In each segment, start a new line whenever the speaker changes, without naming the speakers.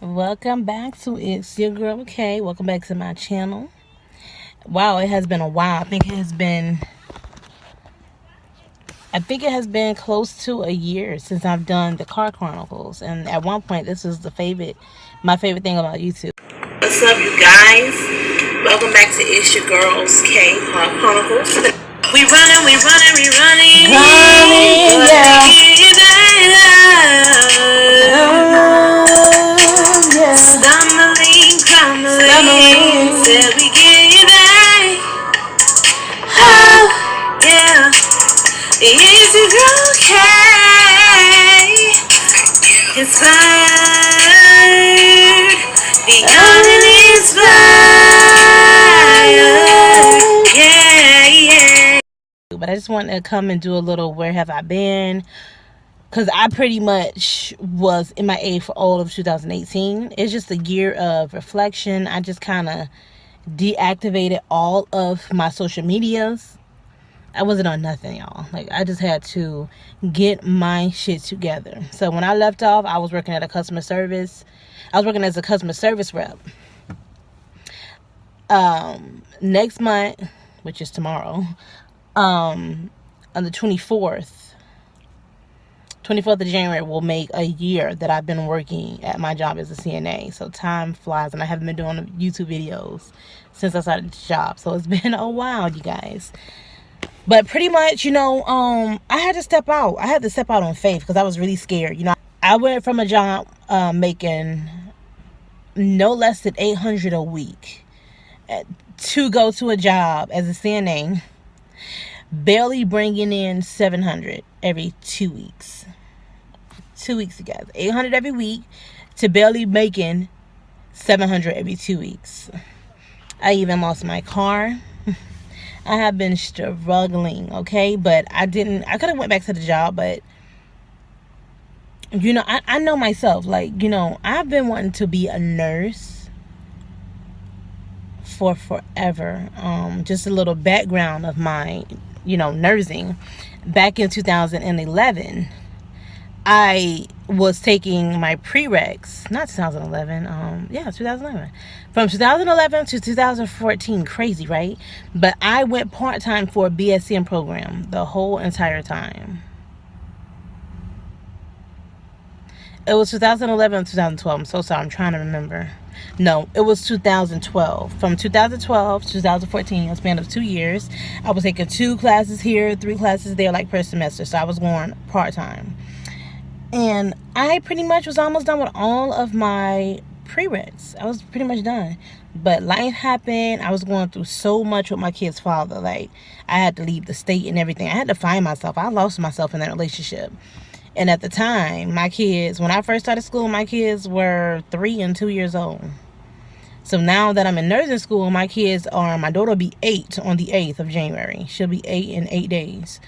Welcome back to It's Your Girl, okay? Welcome back to my channel. Wow, it has been a while. I think it has been close to a year since I've done the car chronicles. And at one point, this was my favorite thing about YouTube. What's up, you guys? Welcome back to It's Your Girls, K Car Chronicles. We running. Running, yeah. Stumbling, crumbling, till we get you back. Oh, yeah. It's your girl, K. Inspired, beyond inspired. Yeah. But I just wanted to come and do a little where have I been, because I pretty much was MIA for all of 2018. It's just a year of reflection. I just kind of deactivated all of my social medias. I wasn't on nothing, y'all. Like, I just had to get my shit together. So when I left off, I was working at a customer service. I was working as a customer service rep. Next month, which is tomorrow, on the 24th of January will make a year that I've been working at my job as a CNA. So time flies, and I haven't been doing YouTube videos since I started this job. So it's been a while, you guys. But pretty much, I had to step out. I had to step out on faith because I was really scared. I went from a job making no less than $800 a week to go to a job as a CNA barely bringing in $700 every 2 weeks. 2 weeks together, $800 every week to barely making $700 every 2 weeks. I even lost my car. I have been struggling, okay? But I could have went back to the job, but I know myself. Like, I've been wanting to be a nurse for forever. Just a little background of my, nursing. Back in 2011, I was taking my prereqs, not 2011, 2011. From 2011 to 2014, crazy, right? But I went part-time for a BSN program the whole entire time. It was 2011 to 2012. I'm so sorry, I'm trying to remember. No, it was 2012. From 2012 to 2014, a span of 2 years, I was taking 2 classes here, 3 classes there, like per semester. So I was going part-time. And I pretty much was almost done with all of my prereqs. I was pretty much done. But life happened. I was going through so much with my kid's father. Like, I had to leave the state and everything. I had to find myself. I lost myself in that relationship. And at the time, my kids, when I first started school, my kids were 3 and 2 years old. So now that I'm in nursing school, my daughter will be 8 on the 8th of January. She'll be 8 in 8 days.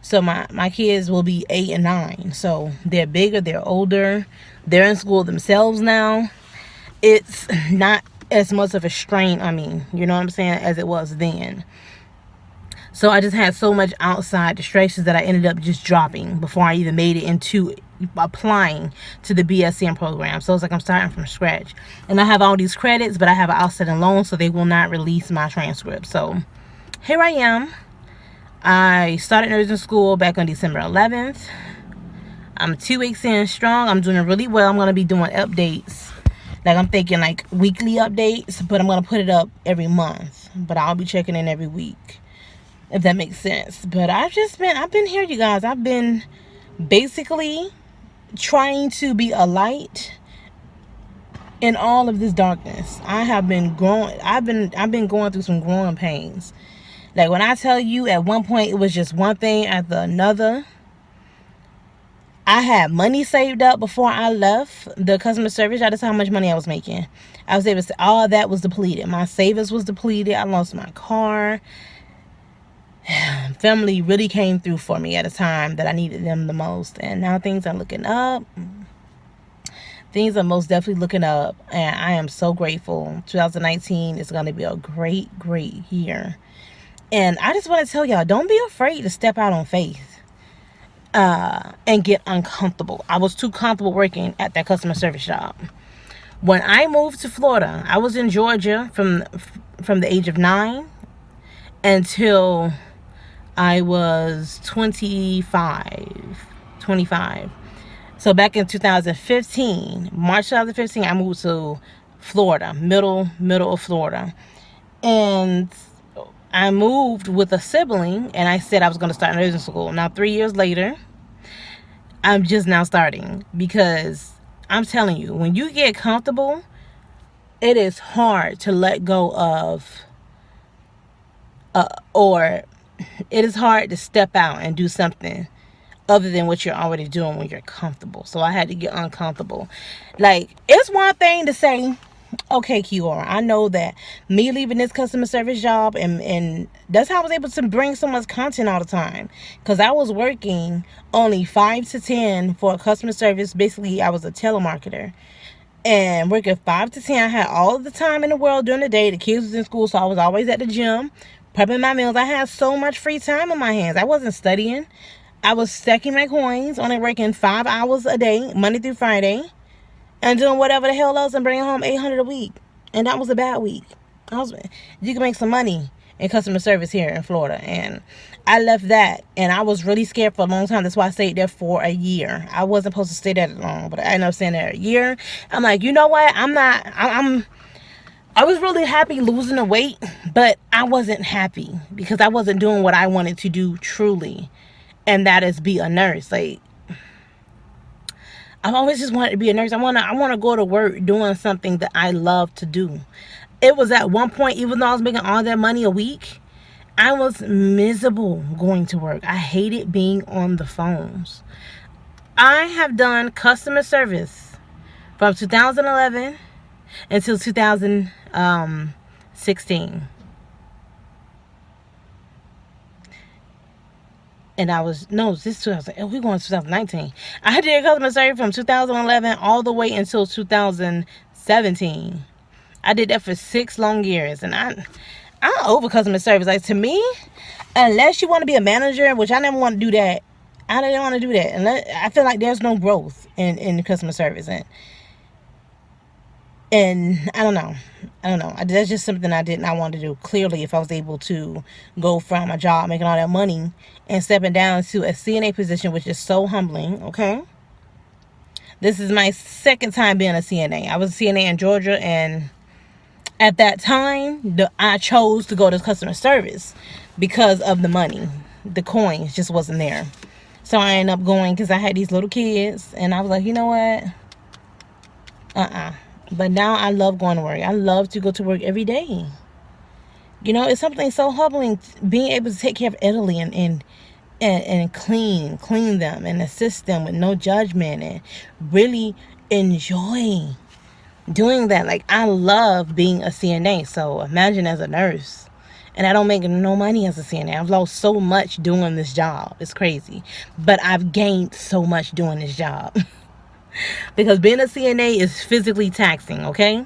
So my kids will be 8 and 9. So they're bigger, they're older, they're in school themselves now. It's not as much of a strain, you know what I'm saying, as it was then. So I just had so much outside distractions that I ended up just dropping before I even made it into applying to the BSN program. So it's like I'm starting from scratch. And I have all these credits, but I have an outstanding loan, so they will not release my transcript. So here I am. I started nursing school back on December 11th. I'm 2 weeks in strong. I'm doing really well. I'm going to be doing updates. Like, I'm thinking like weekly updates, but I'm going to put it up every month. But I'll be checking in every week, if that makes sense. But I've been here, you guys. I've been basically trying to be a light in all of this darkness. I have been growing. I've been going through some growing pains. Like, when I tell you, at one point it was just one thing after another. I had money saved up before I left the customer service. That's how much money I was making. I was able to, all that was depleted. My savings was depleted. I lost my car. Family really came through for me at a time that I needed them the most. And now things are looking up. Things are most definitely looking up. And I am so grateful. 2019 is going to be a great, great year. And I just want to tell y'all, don't be afraid to step out on faith and get uncomfortable. I was too comfortable working at that customer service job. When I moved to Florida, I was in Georgia from the age of 9 until I was 25. 25. So back in 2015, March 2015, I moved to Florida, middle of Florida. And I moved with a sibling, and I said I was going to start nursing school. Now, 3 years later, I'm just now starting, because I'm telling you, when you get comfortable, it is hard to let go of, or it is hard to step out and do something other than what you're already doing when you're comfortable. So I had to get uncomfortable. Like, it's one thing to say, okay, Kiora, I know that me leaving this customer service job, and that's how I was able to bring so much content all the time, because I was working only 5 to 10 for customer service. Basically, I was a telemarketer, and working 5 to 10, I had all of the time in the world during the day. The kids was in school, so I was always at the gym prepping my meals. I had so much free time on my hands. I wasn't studying. I was stacking my coins, only working 5 hours a day, Monday through Friday, and doing whatever the hell else, and bringing home $800 a week. And that was a bad week. You can make some money in customer service here in Florida. And I left that, and I was really scared for a long time. That's why I stayed there for a year. I wasn't supposed to stay there that long, but I ended up staying there a year. I'm like, you know what? I was really happy losing the weight, but I wasn't happy because I wasn't doing what I wanted to do truly, and that is be a nurse. Like, I've always just wanted to be a nurse. I want to go to work doing something that I love to do. It was at one point, even though I was making all that money a week, I was miserable going to work. I hated being on the phones. I have done customer service from 2011 until 2016. And I was, no, this 2000, we're going to 2019. I did customer service from 2011 all the way until 2017. I did that for 6 long years. And I'm over customer service. Like, to me, unless you want to be a manager, which I never want to do that. I didn't want to do that. And I feel like there's no growth in customer service. And I don't know. That's just something I did not want to do. Clearly, if I was able to go from a job making all that money and stepping down to a CNA position, which is so humbling, okay? This is my second time being a CNA. I was a CNA in Georgia, and at that time, I chose to go to customer service because of the money. The coins just wasn't there. So I ended up going because I had these little kids, and I was like, you know what? But now I love going to work. I love to go to work every day. You know, it's something so humbling being able to take care of Italy and clean them and assist them with no judgment, and really enjoy doing that. Like, I love being a CNA. So imagine as a nurse. And I don't make no money as a CNA. I've lost so much doing this job. It's crazy. But I've gained so much doing this job. Because being a CNA is physically taxing, okay?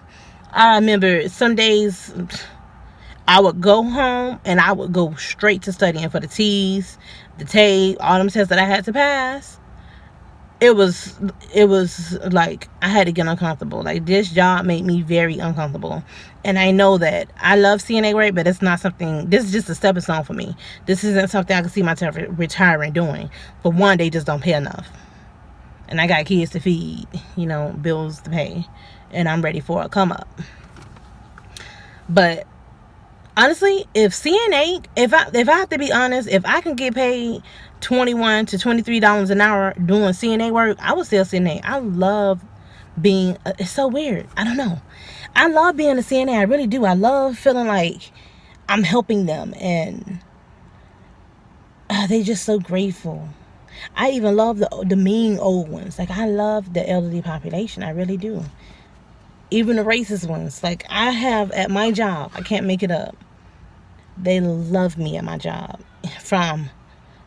I remember some days I would go home and I would go straight to studying for the T's, the TABE, all them tests that I had to pass. It was like I had to get uncomfortable. Like, this job made me very uncomfortable. And I know that I love CNA work, but it's not something, this is just a stepping stone for me. This isn't something I can see myself retiring doing. For one, they just don't pay enough. And I got kids to feed, bills to pay. And I'm ready for a come up. But honestly, if CNA, if I have to be honest, if I can get paid $21 to $23 an hour doing CNA work, I would still CNA. I love being, it's so weird. I don't know. I love being a CNA. I really do. I love feeling like I'm helping them. And they're just so grateful. I even love the mean old ones. Like, I love the elderly population. I really do. Even the racist ones. Like, I have at my job, I can't make it up. They love me at my job. From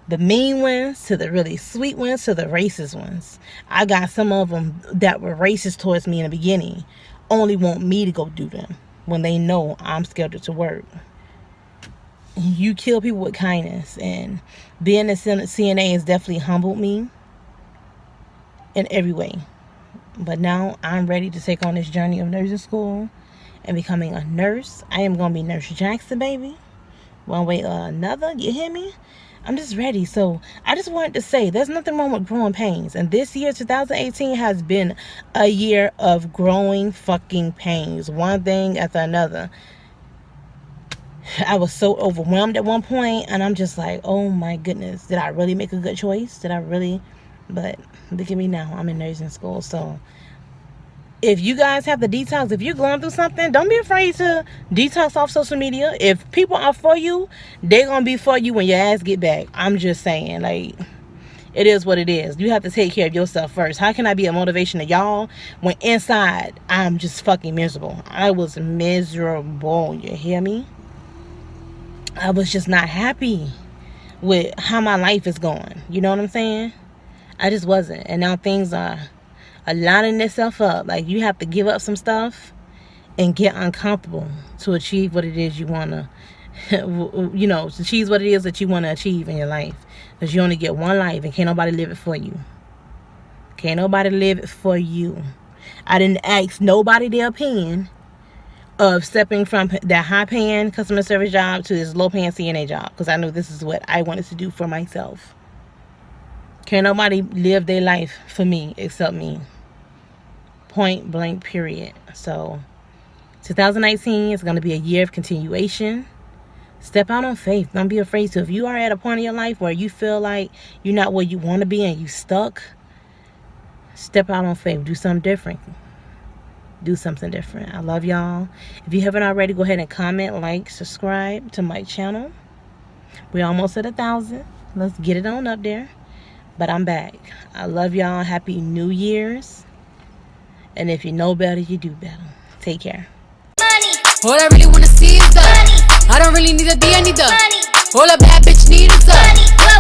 the mean ones to the really sweet ones to the racist ones. I got some of them that were racist towards me in the beginning. Only want me to go do them when they know I'm scheduled to work. You kill people with kindness, and being a CNA has definitely humbled me in every way. But now I'm ready to take on this journey of nursing school and becoming a nurse. I am going to be Nurse Jackson, baby. One way or another. You hear me? I'm just ready. So I just wanted to say there's nothing wrong with growing pains. And this year, 2018, has been a year of growing fucking pains. One thing after another. I was so overwhelmed at one point, and I'm just like, oh my goodness, did I really make a good choice? Did I really? But look at me now. I'm in nursing school. So if you guys have the detox, if you're going through something, don't be afraid to detox off social media. If people are for you, they're going to be for you when your ass get back. I'm just saying, like, it is what it is. You have to take care of yourself first. How can I be a motivation to y'all when inside I'm just fucking miserable? I was miserable. You hear me? I was just not happy with how my life is going. You know what I'm saying? I just wasn't. And now things are lining itself up. Like, you have to give up some stuff and get uncomfortable to achieve what it is you want to, to achieve what it is that you want to achieve in your life. Because you only get one life and can't nobody live it for you. Can't nobody live it for you. I didn't ask nobody their opinion of stepping from that high-paying customer service job to this low-paying CNA job, because I knew this is what I wanted to do for myself. Can't nobody live their life for me except me. Point blank, period. So 2019 is going to be a year of continuation. Step out on faith. Don't be afraid to. If you are at a point in your life where you feel like you're not where you want to be and you stuck, step out on faith. Do something different. Do something different. I love y'all. If you haven't already, go ahead and comment, like, subscribe to my channel. We're almost at 1,000. Let's get it on up there. But I'm back. I love y'all. Happy New Year's. And if you know better, you do better. Take care.
Money. All I really want to see is the money. I don't really need a D, I need the money. All a bad bitch need is the money.